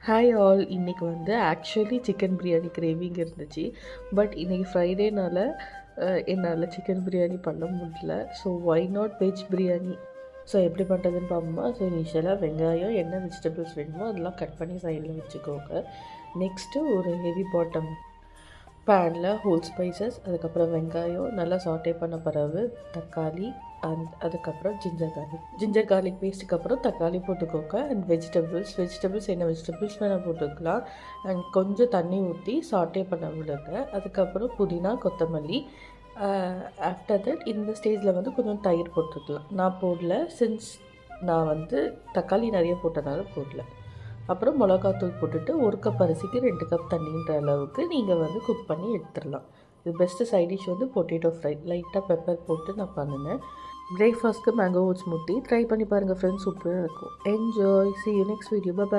Hi all. இன்றைக்கி வந்து actually chicken biryani craving இருந்துச்சு. பட் இன்றைக்கி ஃப்ரைடேனால் என்னால் சிக்கன் பிரியாணி பண்ண முடியல. So why not veg biryani. So எப்படி பண்ணுறதுன்னு பார்ப்போமா. ஸோ இனிஷியலாக வெங்காயம் என்ன வெஜிடபிள்ஸ் வேணுமோ அதெல்லாம் கட் பண்ணி சைடில் வச்சுக்கோங்க. நெக்ஸ்ட்டு ஒரு ஹெவி பாட்டம் பேனில் ஹோல் ஸ்பைசஸ், அதுக்கப்புறம் வெங்காயம் நல்லா சாட்டே பண்ண பிறகு தக்காளி அதுக்கப்புறம் ஜிஞ்சர் கார்லிக் பேஸ்ட்டுக்கு அப்புறம் தக்காளி போட்டுக்கோங்க. அண்ட் வெஜிடபிள்ஸ் என்ன வெஜிடபிள்ஸ் வேணால் போட்டுக்கலாம். அண்ட் கொஞ்சம் தண்ணி ஊற்றி சாட்டே பண்ண விடுங்க. அதுக்கப்புறம் புதினா, கொத்தமல்லி. ஆஃப்டர் தட் இந்த ஸ்டேஜில் வந்து கொஞ்சம் தயிர் போட்டுக்கலாம். நான் போடல, சின்ஸ் நான் வந்து தக்காளி நிறைய போட்டனால போடல. அப்புறம் மிளகாத்தூள் போட்டுட்டு 1 கப் அரிசிக்கு 2 கப் தண்ணின்ற அளவுக்கு நீங்கள் வந்து குக் பண்ணி எடுத்துடலாம். இது பெஸ்ட்டு சைட் டிஷ் வந்து பொட்டேட்டோ ஃப்ரை. லைட்டாக பெப்பர் போட்டு நான் பண்ணினேன். பிரேக்ஃபாஸ்ட்க்கு மேங்கோ ஓட்ஸ் ஸ்மூத்தி ட்ரை பண்ணி பாருங்கள் ஃப்ரெண்ட்ஸ், சூப்பராக இருக்கும். Enjoy. See you next video. Bye bye.